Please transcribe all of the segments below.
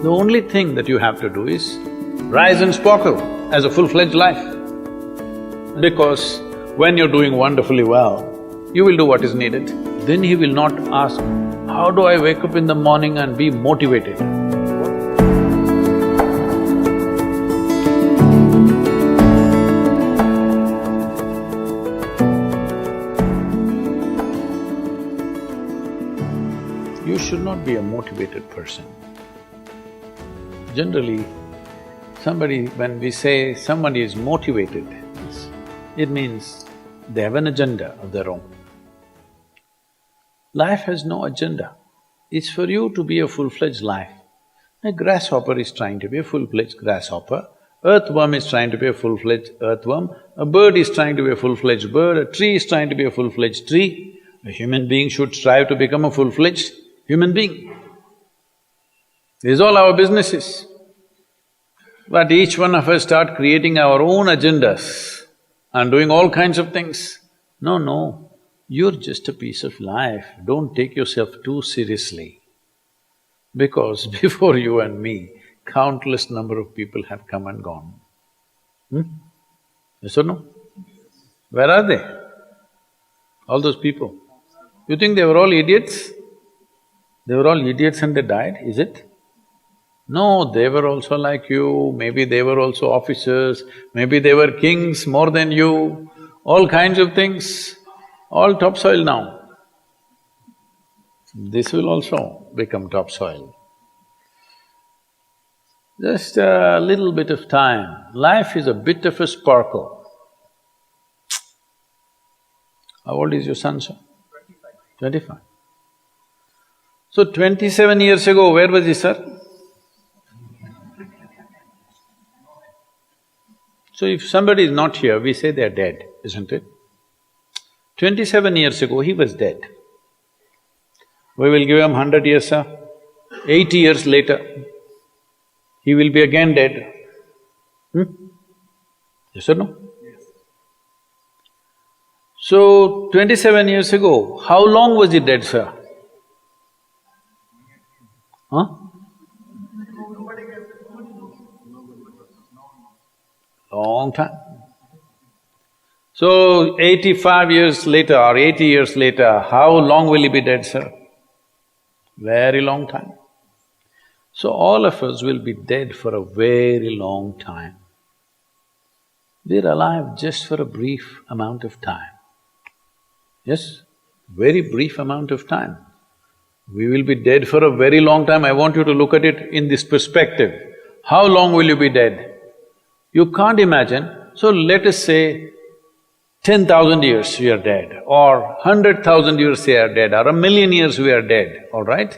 The only thing that you have to do is rise and sparkle as a full-fledged life. Because when you're doing wonderfully well, you will do what is needed. Then he will not ask, how do I wake up in the morning and be motivated? You should not be a motivated person. Generally, when we say somebody is motivated, it means they have an agenda of their own. Life has no agenda. It's for you to be a full-fledged life. A grasshopper is trying to be a full-fledged grasshopper, earthworm is trying to be a full-fledged earthworm, a bird is trying to be a full-fledged bird, a tree is trying to be a full-fledged tree. A human being should strive to become a full-fledged human being. This is all our businesses. But each one of us start creating our own agendas and doing all kinds of things. No, you're just a piece of life, don't take yourself too seriously. Because before you and me, countless number of people have come and gone. Yes or no? Where are they? All those people. You think they were all idiots? They were all idiots and they died, is it? No, they were also like you, maybe they were also officers, maybe they were kings more than you, all kinds of things, all topsoil now. This will also become topsoil. Just a little bit of time, life is a bit of a sparkle. How old is your son, sir? 25. So 27 years ago, where was he, sir? So if somebody is not here, we say they're dead, isn't it? 27 years ago, he was dead. We will give him 100 years, sir. 80 years later, he will be again dead. Yes or no? Yes. So, 27 years ago, how long was he dead, sir? Huh? Long time. So, 85 years later or 80 years later, how long will he be dead, sir? Very long time. So, all of us will be dead for a very long time. We're alive just for a brief amount of time. Yes, very brief amount of time. We will be dead for a very long time. I want you to look at it in this perspective. How long will you be dead? You can't imagine, so let us say 10,000 years we are dead, or 100,000 years we are dead, or 1,000,000 years we are dead, all right?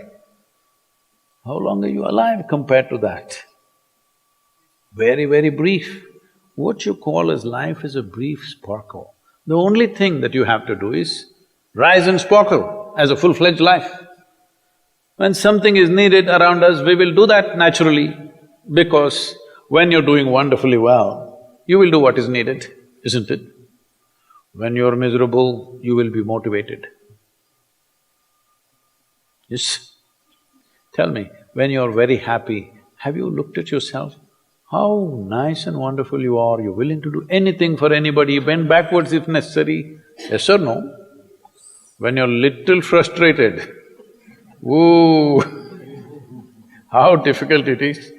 How long are you alive compared to that? Very, very brief. What you call as life is a brief sparkle. The only thing that you have to do is rise and sparkle as a full-fledged life. When something is needed around us, we will do that naturally, because when you're doing wonderfully well, you will do what is needed, isn't it? When you're miserable, you will be motivated. Yes? Tell me, when you're very happy, have you looked at yourself? How nice and wonderful you are, you're willing to do anything for anybody, bend backwards if necessary. Yes or no? When you're little frustrated, ooh, how difficult it is.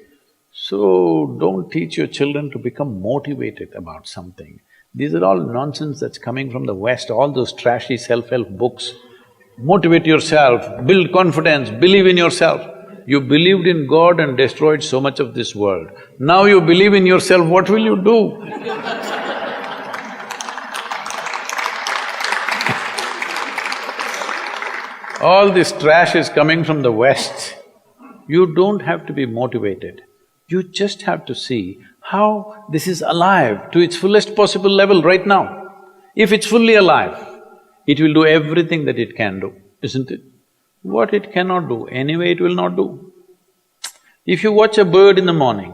So, don't teach your children to become motivated about something. These are all nonsense that's coming from the West, all those trashy self-help books. Motivate yourself, build confidence, believe in yourself. You believed in God and destroyed so much of this world. Now you believe in yourself, what will you do? All this trash is coming from the West. You don't have to be motivated. You just have to see how this is alive to its fullest possible level right now. If it's fully alive, it will do everything that it can do, isn't it? What it cannot do, anyway it will not do. If you watch a bird in the morning,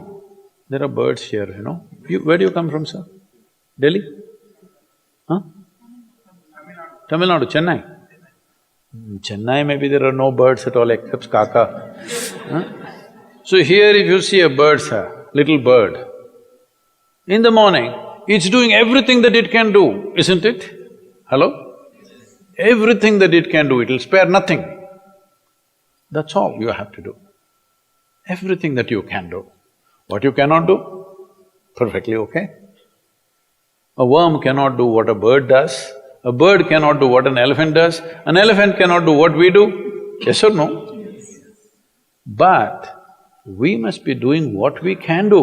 there are birds here, you know. Where do you come from, sir? Delhi? Huh? Tamil Nadu, Chennai? Chennai maybe there are no birds at all except kaka. Huh? So here if you see a bird, sir, little bird, in the morning, it's doing everything that it can do, isn't it? Hello? Everything that it can do, it'll spare nothing. That's all you have to do. Everything that you can do. What you cannot do, perfectly okay. A worm cannot do what a bird does, a bird cannot do what an elephant does, an elephant cannot do what we do, yes or no? But we must be doing what we can do.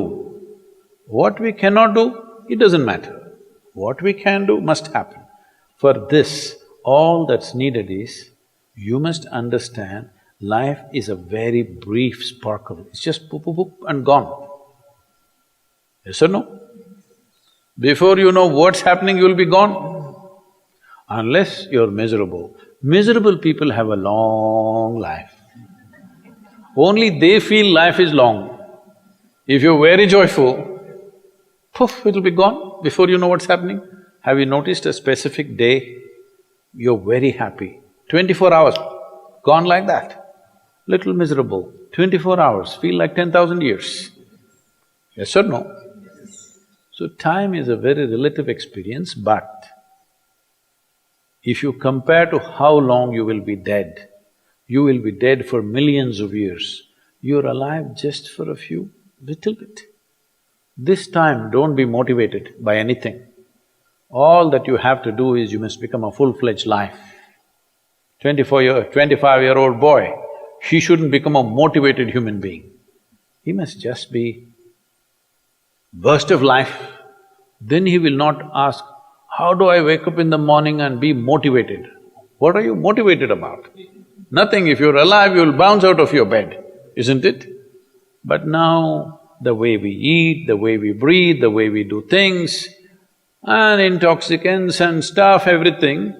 What we cannot do, it doesn't matter. What we can do must happen. For this, all that's needed is, you must understand, life is a very brief sparkle, it's just poop, poop, poop and gone. Yes or no? Before you know what's happening, you'll be gone. Unless you're miserable. Miserable people have a long life. Only they feel life is long. If you're very joyful, poof, it'll be gone before you know what's happening. Have you noticed a specific day, you're very happy, 24 hours, gone like that. Little miserable, 24 hours, feel like 10,000 years. Yes or no? So time is a very relative experience, but if you compare to how long you will be dead, you will be dead for millions of years. You're alive just for a few, little bit. This time, don't be motivated by anything. All that you have to do is you must become a full-fledged life. 25-year-old boy, he shouldn't become a motivated human being. He must just be burst of life. Then he will not ask, how do I wake up in the morning and be motivated? What are you motivated about? Nothing. If you're alive, you'll bounce out of your bed, isn't it? But now, the way we eat, the way we breathe, the way we do things, and intoxicants and stuff, everything,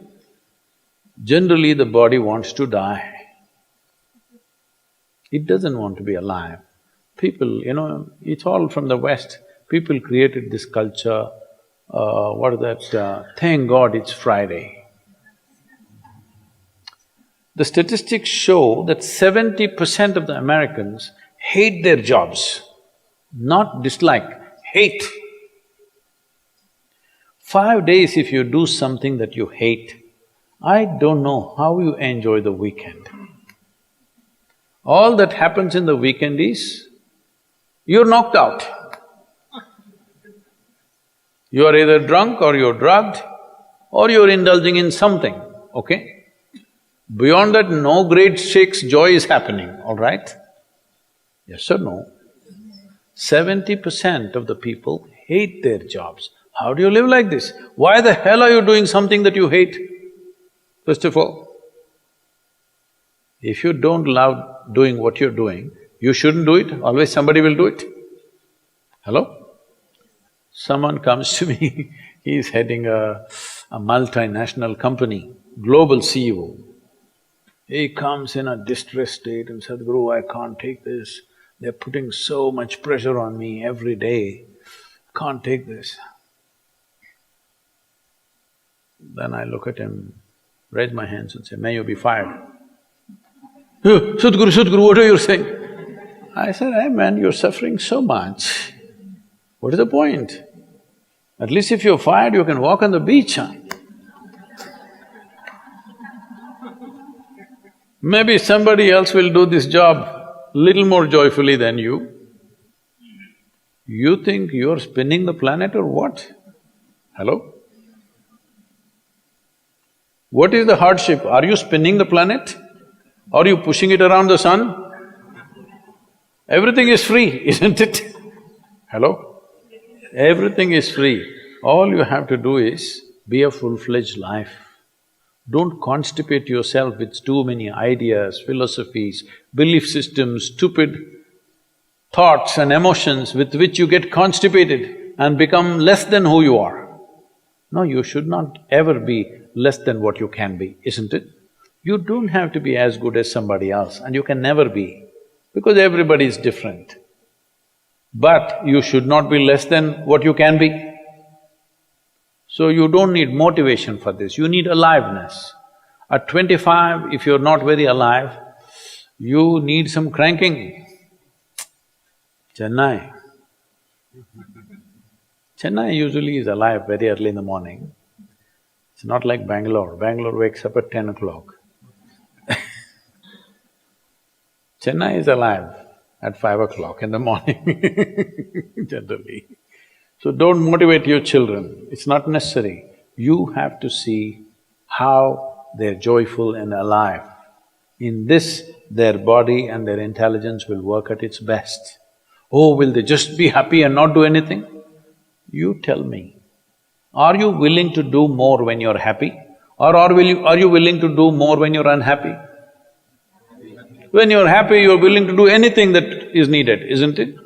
generally the body wants to die. It doesn't want to be alive. People, it's all from the West. People created this culture, thank God it's Friday. The statistics show that 70% of the Americans hate their jobs, not dislike, hate. 5 days if you do something that you hate, I don't know how you enjoy the weekend. All that happens in the weekend is, you're knocked out. You are either drunk or you're drugged or you're indulging in something, okay? Beyond that, no great shakes joy is happening, all right? Yes or no? 70% of the people hate their jobs. How do you live like this? Why the hell are you doing something that you hate? First of all, if you don't love doing what you're doing, you shouldn't do it, always somebody will do it. Hello? Someone comes to me, he's heading a multinational company, global CEO. He comes in a distressed state and said, Guru, I can't take this. They're putting so much pressure on me every day, can't take this. Then I look at him, raise my hands and say, may you be fired. Sadhguru, what are you saying? I said, hey man, you're suffering so much. What is the point? At least if you're fired, you can walk on the beach, huh? Maybe somebody else will do this job little more joyfully than you. You think you're spinning the planet or what? Hello? What is the hardship? Are you spinning the planet? Are you pushing it around the sun? Everything is free, isn't it? Hello? Everything is free. All you have to do is be a full-fledged life. Don't constipate yourself with too many ideas, philosophies, belief systems, stupid thoughts and emotions with which you get constipated and become less than who you are. No, you should not ever be less than what you can be, isn't it? You don't have to be as good as somebody else, and you can never be, because everybody is different. But you should not be less than what you can be. So you don't need motivation for this, you need aliveness. At 25, if you're not very alive, you need some cranking. Chennai. Chennai usually is alive very early in the morning. It's not like Bangalore. Bangalore wakes up at 10 o'clock. Chennai is alive at 5 o'clock in the morning, generally. So don't motivate your children, it's not necessary. You have to see how they're joyful and alive. In this, their body and their intelligence will work at its best. Oh, will they just be happy and not do anything? You tell me, are you willing to do more when you're happy? Or are you willing to do more when you're unhappy? When you're happy, you're willing to do anything that is needed, isn't it?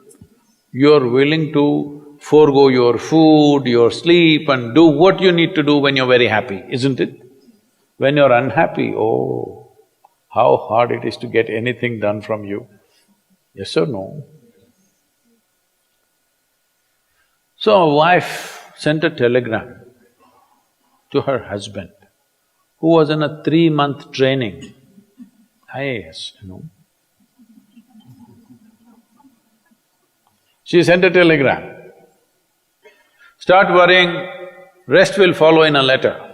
You're willing to forego your food, your sleep and do what you need to do when you're very happy, isn't it? When you're unhappy, oh, how hard it is to get anything done from you. Yes or no? So a wife sent a telegram to her husband, who was in a 3-month training, IAS, you know. She sent a telegram, start worrying, rest will follow in a letter.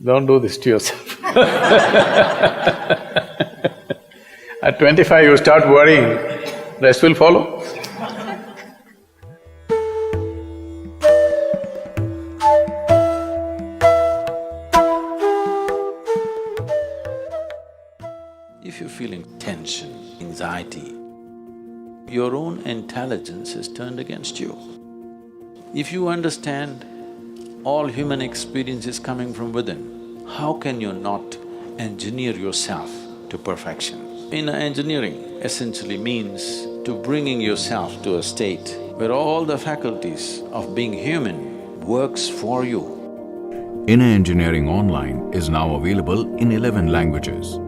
Don't do this to yourself. At 25 you start worrying, rest will follow. If you're feeling tension, anxiety, your own intelligence is turned against you. If you understand all human experience is coming from within, how can you not engineer yourself to perfection? Engineering essentially means to bringing yourself to a state where all the faculties of being human works for you. Inner Engineering Online is now available in 11 languages.